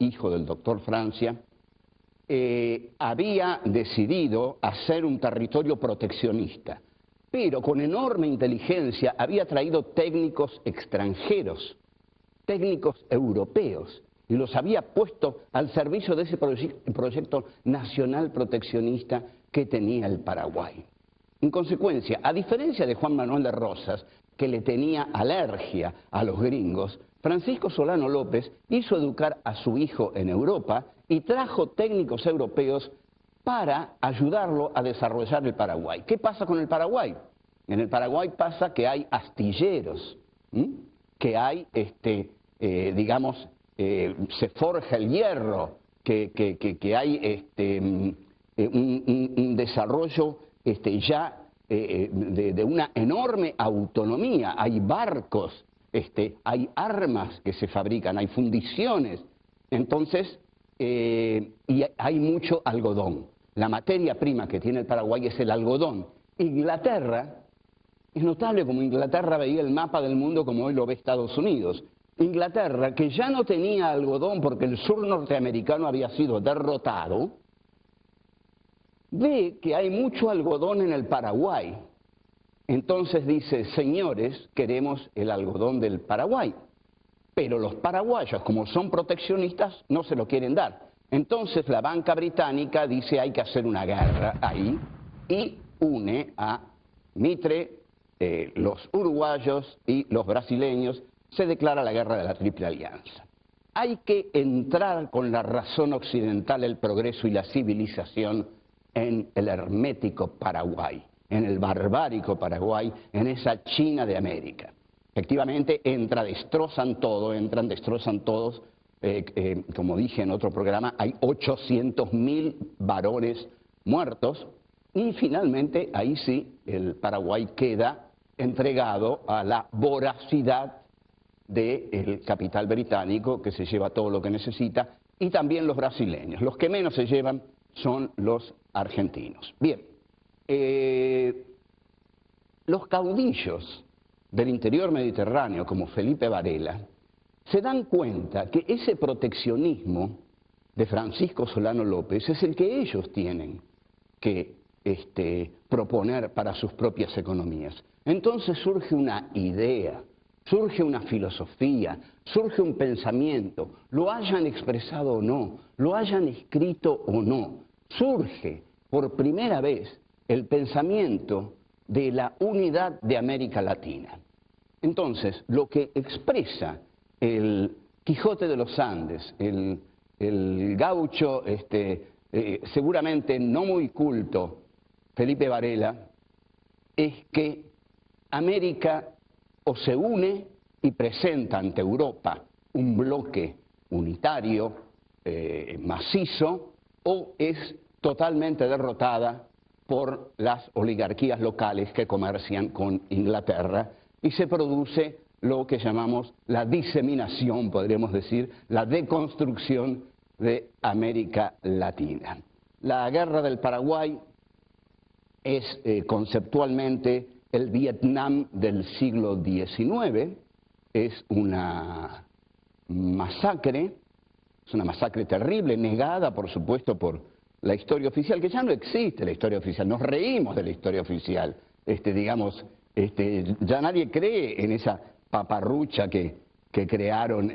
hijo del doctor Francia, había decidido hacer un territorio proteccionista, pero con enorme inteligencia había traído técnicos extranjeros, técnicos europeos, y los había puesto al servicio de ese proyecto nacional proteccionista que tenía el Paraguay. En consecuencia, a diferencia de Juan Manuel de Rosas, que le tenía alergia a los gringos, Francisco Solano López hizo educar a su hijo en Europa y trajo técnicos europeos para ayudarlo a desarrollar el Paraguay. ¿Qué pasa con el Paraguay? En el Paraguay pasa que hay astilleros, que hay, digamos, se forja el hierro, que hay un desarrollo ya de una enorme autonomía. Hay barcos, hay armas que se fabrican, hay fundiciones. Entonces, y hay mucho algodón. La materia prima que tiene el Paraguay es el algodón. Inglaterra, es notable como Inglaterra veía el mapa del mundo como hoy lo ve Estados Unidos. Inglaterra, que ya no tenía algodón porque el sur norteamericano había sido derrotado, ve que hay mucho algodón en el Paraguay. Entonces dice, señores, queremos el algodón del Paraguay. Pero los paraguayos, como son proteccionistas, no se lo quieren dar. Entonces la banca británica dice hay que hacer una guerra ahí y une a Mitre, los uruguayos y los brasileños. Se declara la guerra de la Triple Alianza. Hay que entrar con la razón occidental, el progreso y la civilización en el hermético Paraguay, en el barbárico Paraguay, en esa China de América. Efectivamente, destrozan todo, destrozan todos. Como dije en otro programa, hay 800.000 varones muertos y finalmente ahí sí el Paraguay queda entregado a la voracidad del capital británico que se lleva todo lo que necesita y también los brasileños. Los que menos se llevan son los argentinos. Bien, los caudillos del interior mediterráneo como Felipe Varela se dan cuenta que ese proteccionismo de Francisco Solano López es el que ellos tienen que proponer para sus propias economías. Entonces surge una idea, surge una filosofía, surge un pensamiento, lo hayan expresado o no, lo hayan escrito o no, surge por primera vez el pensamiento de la unidad de América Latina. Entonces, lo que expresa el Quijote de los Andes, el gaucho, seguramente no muy culto, Felipe Varela, es que América o se une y presenta ante Europa un bloque unitario, macizo, o es totalmente derrotada por las oligarquías locales que comercian con Inglaterra y se produce lo que llamamos la diseminación, podríamos decir, la deconstrucción de América Latina. La guerra del Paraguay es conceptualmente el Vietnam del siglo XIX, es una masacre terrible, negada por supuesto por la historia oficial, que ya no existe la historia oficial, nos reímos de la historia oficial, ya nadie cree en esa paparrucha que crearon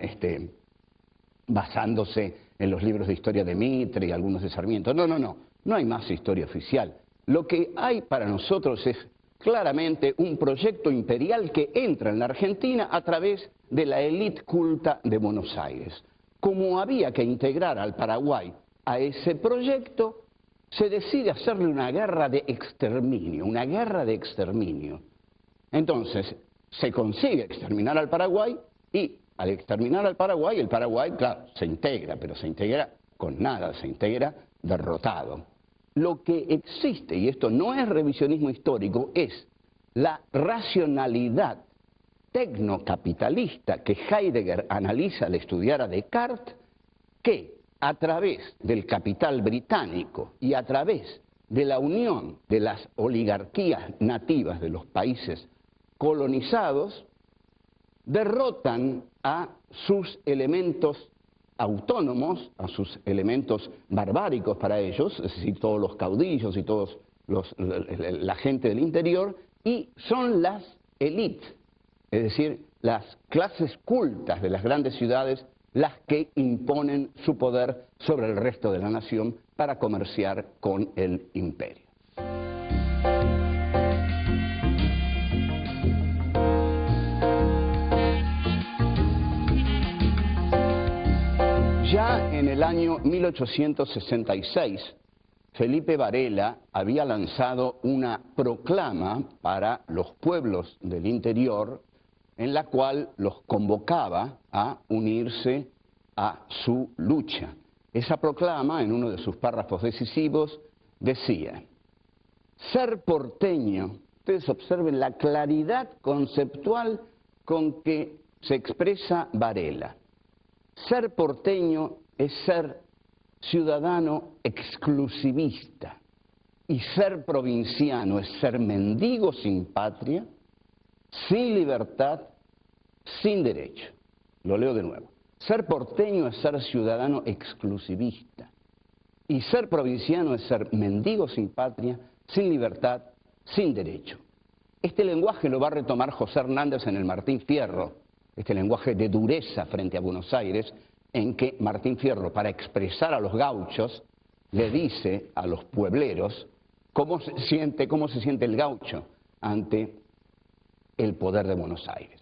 basándose en los libros de historia de Mitre y algunos de Sarmiento. No hay más historia oficial. Lo que hay para nosotros es claramente un proyecto imperial que entra en la Argentina a través de la élite culta de Buenos Aires. Como había que integrar al Paraguay a ese proyecto, se decide hacerle una guerra de exterminio, Entonces, se consigue exterminar al Paraguay y al exterminar al Paraguay, el Paraguay, claro, se integra, pero se integra con nada, se integra derrotado. Lo que existe, y esto no es revisionismo histórico, es la racionalidad tecnocapitalista que Heidegger analiza al estudiar a Descartes, que a través del capital británico y a través de la unión de las oligarquías nativas de los países colonizados, derrotan a sus elementos autónomos a sus elementos barbáricos para ellos, es decir, todos los caudillos y todos la gente del interior, y son las élites, es decir, las clases cultas de las grandes ciudades, las que imponen su poder sobre el resto de la nación para comerciar con el imperio. Ya en el año 1866, Felipe Varela había lanzado una proclama para los pueblos del interior en la cual los convocaba a unirse a su lucha. Esa proclama, en uno de sus párrafos decisivos, decía: ser porteño, ustedes observen la claridad conceptual con que se expresa Varela. Ser porteño es ser ciudadano exclusivista, y ser provinciano es ser mendigo sin patria, sin libertad, sin derecho. Lo leo de nuevo. Ser porteño es ser ciudadano exclusivista, y ser provinciano es ser mendigo sin patria, sin libertad, sin derecho. Este lenguaje lo va a retomar José Hernández en el Martín Fierro, este lenguaje de dureza frente a Buenos Aires, en que Martín Fierro, para expresar a los gauchos, le dice a los puebleros cómo se siente el gaucho ante el poder de Buenos Aires.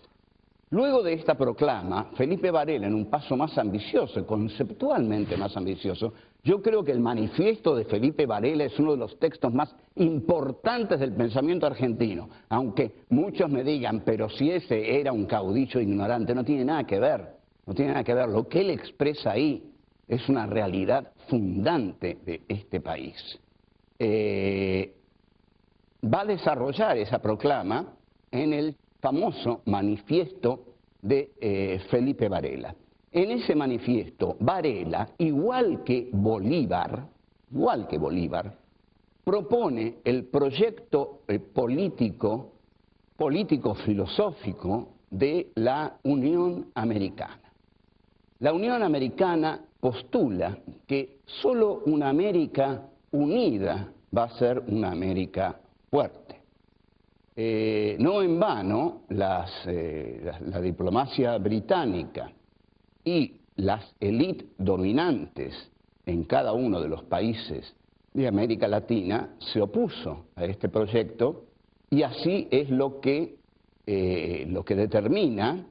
Luego de esta proclama, Felipe Varela, en un paso más ambicioso, conceptualmente más ambicioso, yo creo que el manifiesto de Felipe Varela es uno de los textos más importantes del pensamiento argentino, aunque muchos me digan, pero si ese era un caudillo ignorante, no tiene nada que ver, no tiene nada que ver. Lo que él expresa ahí es una realidad fundante de este país. Va a desarrollar esa proclama en el famoso manifiesto de Felipe Varela. En ese manifiesto, Varela, igual que Bolívar, propone el proyecto político-filosófico de la Unión Americana. La Unión Americana postula que solo una América unida va a ser una América fuerte. No en vano, la diplomacia británica y las élites dominantes en cada uno de los países de América Latina se opuso a este proyecto, y así es lo que determina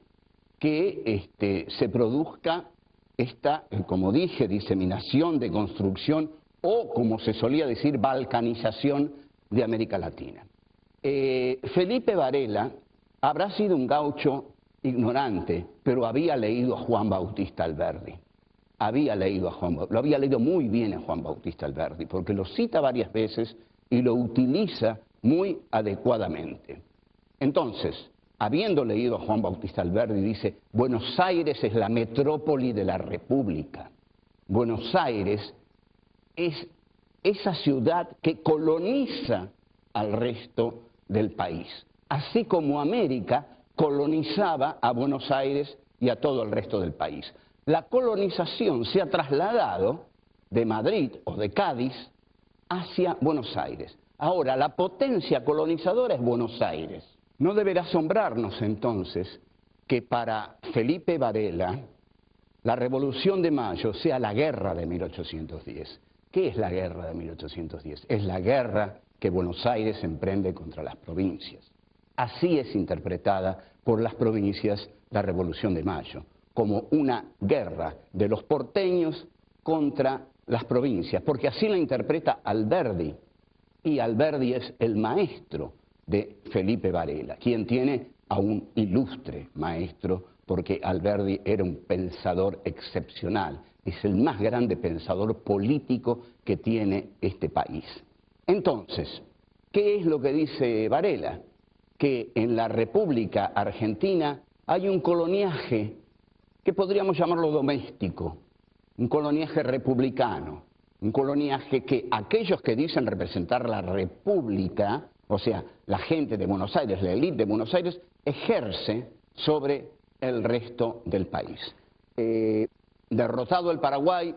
que se produzca esta, como dije, diseminación, deconstrucción o, como se solía decir, balcanización de América Latina. Felipe Varela habrá sido un gaucho ignorante, pero había leído a Juan Bautista Alberdi. Lo había leído muy bien a Juan Bautista Alberdi, porque lo cita varias veces y lo utiliza muy adecuadamente. Entonces, habiendo leído a Juan Bautista Alberdi, dice: Buenos Aires es la metrópoli de la República. Buenos Aires es esa ciudad que coloniza al resto del país, así como América colonizaba a Buenos Aires y a todo el resto del país. La colonización se ha trasladado de Madrid o de Cádiz hacia Buenos Aires. Ahora, la potencia colonizadora es Buenos Aires. No deberá asombrarnos entonces que para Felipe Varela la Revolución de Mayo sea la guerra de 1810. ¿Qué es la guerra de 1810? Es la guerra que Buenos Aires emprende contra las provincias. Así es interpretada por las provincias la Revolución de Mayo, como una guerra de los porteños contra las provincias, porque así la interpreta Alberdi, y Alberdi es el maestro de Felipe Varela, quien tiene a un ilustre maestro, porque Alberdi era un pensador excepcional, es el más grande pensador político que tiene este país. Entonces, ¿qué es lo que dice Varela? Que en la República Argentina hay un coloniaje que podríamos llamarlo doméstico, un coloniaje republicano, un coloniaje que aquellos que dicen representar la República, o sea, la gente de Buenos Aires, la élite de Buenos Aires, ejerce sobre el resto del país. derrotado el Paraguay,